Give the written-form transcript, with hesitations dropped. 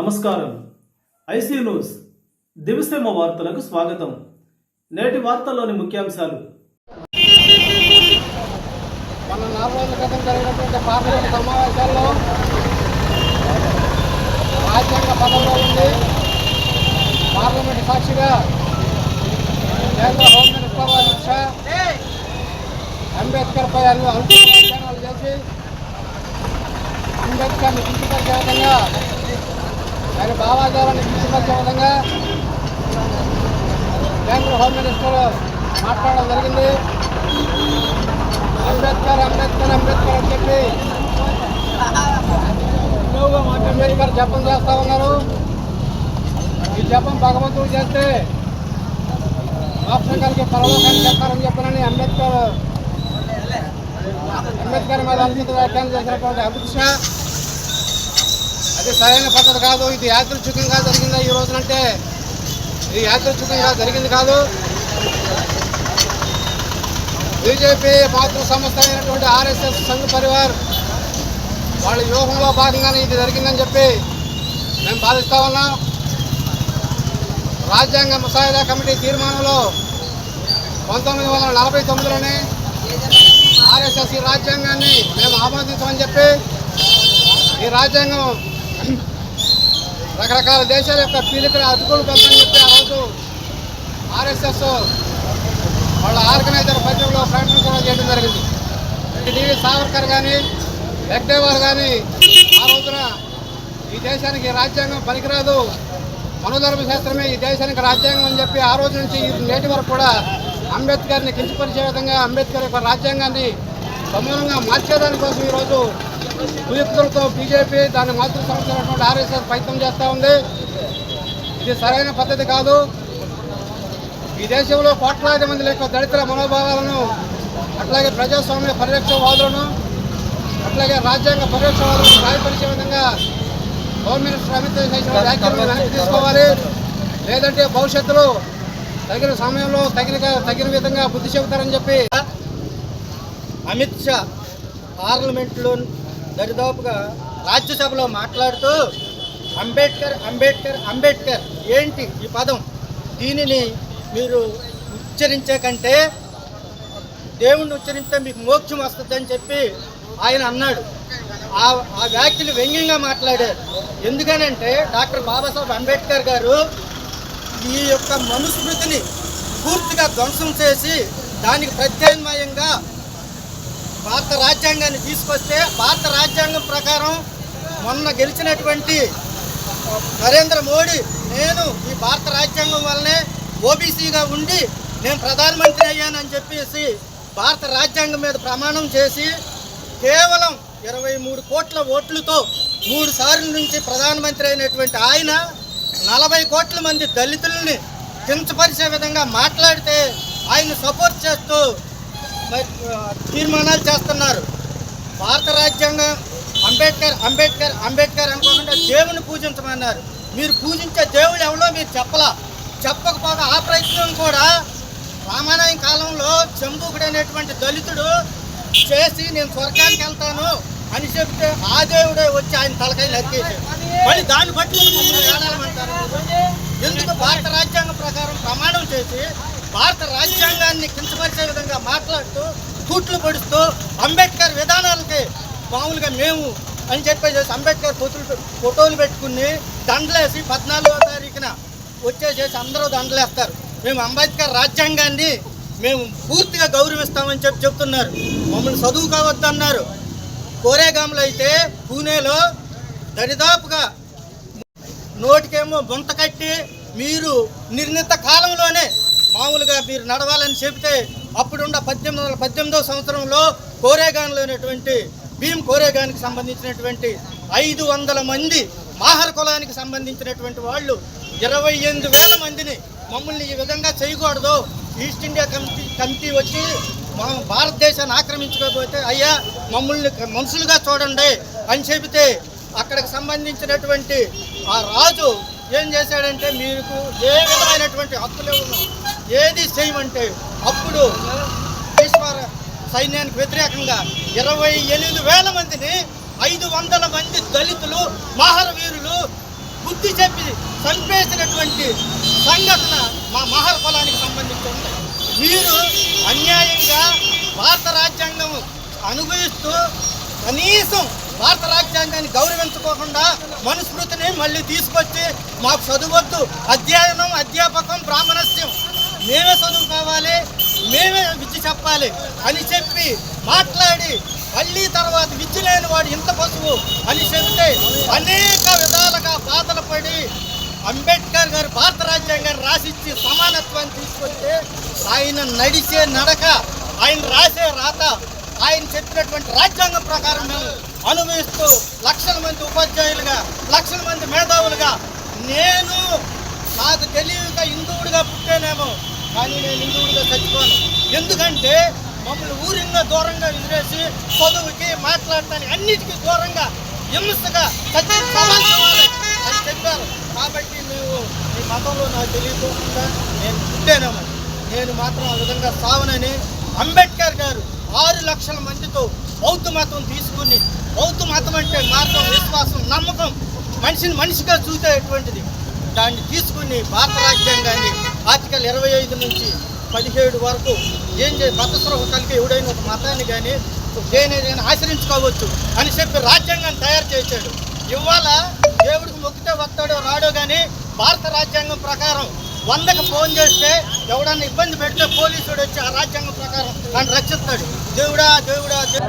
నమస్కారం. IC news దివిసేమ వార్తలకు స్వాగతం. నేటి వార్తల్లోని ముఖ్యాంశాలు. మన 4 రోజుల క్రితం జరిగినటువంటి పార్లమెంట్ సమావేశాల్లో రాజ్యాంగ పదవిలో ఉండి పార్లమెంట్ సాక్షిగా కేంద్ర హోం మినిస్టర్ అమిత్ షా అంబేద్కర్ పై అనుచిత వ్యాఖ్యానాలు చేసి అంబేద్కర్ని కించపరిచే విధంగా దాని భావాజాలాన్ని కించపరిచే విధంగా కేంద్ర హోం మినిస్టర్ మాట్లాడడం జరిగింది. అంబేద్కర్ అంబేద్కర్ అంబేద్కర్ అని చెప్పి అంబేద్కర్ జపం చేస్తూ ఉన్నారు. ఈ జపం భగవంతుడు చేస్తే రాష్ట్రానికి పరలోకాన్ని చెప్తారని చెప్పనని అంబేద్కర్ మీద అనుచిత వ్యాఖ్యానం చేసినటువంటి అమిత్ షా అది సరైన పద్ధతి కాదు. ఇది యాదృచ్ఛికంగా జరిగిందా ఈ రోజునంటే ఇది యాదృచ్ఛికంగా జరిగింది కాదు. బీజేపీ మాతృ సంస్థ అయినటువంటి ఆర్ఎస్ఎస్ సంఘ్ పరివార్ వాళ్ళ వ్యూహంలో భాగంగానే ఇది జరిగిందని చెప్పి మేము భావిస్తా ఉన్నాం. రాజ్యాంగ ముసాయిదా కమిటీ తీర్మానంలో 1949లోనే ఆర్ఎస్ఎస్ ఈ రాజ్యాంగాన్ని మేము ఆమోదించమని చెప్పి ఈ రాజ్యాంగం రకరకాల దేశాల యొక్క పీలికలు అతుకులు పెంచని చెప్పి ఆ రోజు ఆర్ఎస్ఎస్ వాళ్ళ ఆర్గనైజర్ పత్రికలో ప్రకటన కూడా చేయడం జరిగింది. డివి సావర్కర్ కానీ లెక్డేవార్ కానీ ఆ రోజున ఈ దేశానికి రాజ్యాంగం పనికిరాదు, మనోధర్మ శాస్త్రమే ఈ దేశానికి రాజ్యాంగం అని చెప్పి ఆ రోజు నుంచి నేటి వరకు కూడా అంబేద్కర్ని కించపరిచే విధంగా అంబేద్కర్ యొక్క రాజ్యాంగాన్ని సమూలంగా మార్చేదానికోసం ఈరోజు కుయుక్తులతో బీజేపీ దాని మాతృ సంస్థ ఆర్ఎస్ఎస్ ప్రయత్నం చేస్తూ ఉంది. ఇది సరైన పద్ధతి కాదు. ఈ దేశంలో కోట్లాది మంది లేక దళితుల మనోభావాలను అట్లాగే ప్రజాస్వామ్య పరిరక్షణవాదులను అట్లాగే రాజ్యాంగ పరిరక్షణవాదులను గాయపరిచే విధంగా హోం మినిస్టర్ అమిత్ షా వ్యాఖ్యలను వెనక్కి తీసుకోవాలి. లేదంటే భవిష్యత్తులో తగిన సమయంలో తగిన విధంగా బుద్ధి చెబుతారని చెప్పి అమిత్ షా పార్లమెంట్లో దరిదాపుగా రాజ్యసభలో మాట్లాడుతూ అంబేద్కర్ అంబేద్కర్ అంబేద్కర్ ఏంటి ఈ పదం, దీనిని మీరు ఉచ్చరించే కంటే దేవుణ్ణి ఉచ్చరిస్తే మీకు మోక్షం వస్తుందని చెప్పి ఆయన అన్నాడు. ఆ వ్యాఖ్యలు వ్యంగ్యంగా మాట్లాడారు. ఎందుకనంటే డాక్టర్ బాబాసాహెబ్ అంబేద్కర్ గారు ఈ యొక్క మనుస్మృతిని పూర్తిగా ధ్వంసం చేసి దానికి ప్రత్యామ్నాయంగా భారత రాజ్యాంగాన్ని తీసుకొస్తే భారత రాజ్యాంగం ప్రకారం మొన్న గెలిచినటువంటి నరేంద్ర మోడీ నేను ఈ భారత రాజ్యాంగం వల్లనే ఓబీసీగా ఉండి నేను ప్రధానమంత్రి అయ్యానని చెప్పేసి భారత రాజ్యాంగం మీద ప్రమాణం చేసి కేవలం 23 కోట్ల ఓట్లతో 3 సార్లు నుంచి ప్రధానమంత్రి అయినటువంటి ఆయన 40 కోట్ల మంది దళితులని కించపరిచే విధంగా మాట్లాడితే ఆయన సపోర్ట్ చేస్తూ తీర్మానాలు చేస్తున్నారు. భారత రాజ్యాంగం అంబేద్కర్ అంబేద్కర్ అంబేద్కర్ అనుకోకుండా దేవుని పూజించమన్నారు. మీరు పూజించే దేవుడు ఎవరో మీరు చెప్పకపోగా ఆ ప్రయత్నం కూడా రామాయణ కాలంలో చంబూకుడు అనేటువంటి దళితుడు చేసి నేను స్వర్గానికి వెళ్తాను అని చెప్తే ఆ దేవుడే వచ్చి ఆయన తలకాయ నరికేసాడు. మళ్ళీ దాన్ని బట్టి మమ్మల్ని ఏడాలమంటారు. ఎందుకు భారత రాజ్యాంగం ప్రకారం ప్రమాణం చేసి భారత రాజ్యాంగాన్ని కించపరిచే విధంగా మాట్లాడుతూ తూట్లు పొడుస్తూ అంబేద్కర్ విధానాలకి మామూలుగా మేము అని చెప్పేసి అంబేద్కర్ ఫోటోలు పెట్టుకుని దండలేసి 14వ తారీఖున వచ్చేసేసి అందరూ దండలేస్తారు. మేము అంబేద్కర్ రాజ్యాంగాన్ని మేము పూర్తిగా గౌరవిస్తామని చెప్తున్నారు. మమ్మల్ని చదువుకోవద్దన్నారు. కోరేగాంలో అయితే పూణేలో దరిదాపుగా నోటికేమో బొంత కట్టి మీరు నిర్ణీత కాలంలోనే మామూలుగా మీరు నడవాలని చెబితే అప్పుడున్న 1818వ సంవత్సరంలో కోరేగాన్లోనేటువంటి భీమ్ కోరేగాన్కి సంబంధించినటువంటి 500 మంది మాహర్ కులానికి సంబంధించినటువంటి వాళ్ళు 28,000 మందిని మమ్మల్ని ఈ విధంగా చేయకూడదు, ఈస్ట్ ఇండియా కమిటీ వచ్చి మా భారతదేశాన్ని ఆక్రమించకపోతే అయ్యా మమ్మల్ని మనుషులుగా చూడండి అని చెబితే అక్కడికి సంబంధించినటువంటి ఆ రాజు ఏం చేశాడంటే మీకు ఏ విధమైనటువంటి హక్కులు ఏది చేయమంటే అప్పుడు సైన్యానికి వ్యతిరేకంగా 28,000 మందిని 500 మంది దళితులు మహర వీరులు బుద్ధి చెప్పి చంపేసినటువంటి సంఘటన మా మహర్ కులానికి సంబంధించి ఉంది. మీరు అన్యాయంగా భారత రాజ్యాంగం అనుభవిస్తూ కనీసం భారత రాజ్యాంగాన్ని గౌరవించుకోకుండా మనుస్మృతిని మళ్ళీ తీసుకొచ్చి మాకు చదువద్దు, అధ్యయనం అధ్యాపకం బ్రాహ్మణస్యం, మేమే చదువు కావాలి, మేమే విద్య చెప్పాలి అని చెప్పి మాట్లాడి మళ్ళీ తర్వాత విద్య లేని వాడు ఇంత పశువు అని చెబితే అనేక విధాలుగా బాధలు పడి అంబేద్కర్ గారు భారత రాజ్యాంగాన్ని రాసిచ్చి సమానత్వాన్ని తీసుకొస్తే ఆయన నడిచే నడక, ఆయన రాసే రాత, ఆయన చెప్పినటువంటి రాజ్యాంగం ప్రకారం మేము అనుభవిస్తూ లక్షల మంది ఉపాధ్యాయులుగా, లక్షల మంది మేధావులుగా, నేను నాకు తెలియక హిందువుడిగా పుట్టానేమో కానీ నేను హిందువుడిగా చచ్చిపోను. ఎందుకంటే మమ్మల్ని ఊరిగా దూరంగా విసిరేసి చదువుకి మాట్లాడటానికి అన్నిటికీ దూరంగా హింసగా సమాచారాలు అని చెప్పారు. కాబట్టి మేము ఈ మతంలో నాకు తెలియకోకుండా నేను పుట్టానేమో, నేను మాత్రం ఆ విధంగా సావనని అంబేద్కర్ గారు 6 లక్షల మందితో బౌద్ధ మతం తీసుకుని, బౌద్ధ మతం అంటే మార్గం, విశ్వాసం, నమ్మకం, మనిషిని మనిషిగా చూసేటువంటిది, దాన్ని తీసుకుని భారత రాజ్యాంగాన్ని ఆర్టికల్ 25 నుంచి 17 వరకు ఏం మతస్పృహ కలిగి ఎవడైనా ఒక మతాన్ని కానీ దేనిదైనా ఆచరించుకోవచ్చు అని చెప్పి రాజ్యాంగాన్ని తయారు చేశాడు. ఇవాళ దేవుడికి మొక్కితే వస్తాడో రాడో కానీ భారత రాజ్యాంగం ప్రకారం 100కి ఫోన్ చేస్తే ఎవడన్నా ఇబ్బంది పెడితే పోలీసుడు వచ్చి ఆ రాజ్యాంగం ప్రకారం నన్ను రక్షిస్తాడు. దేవుడా దేవుడా అంతే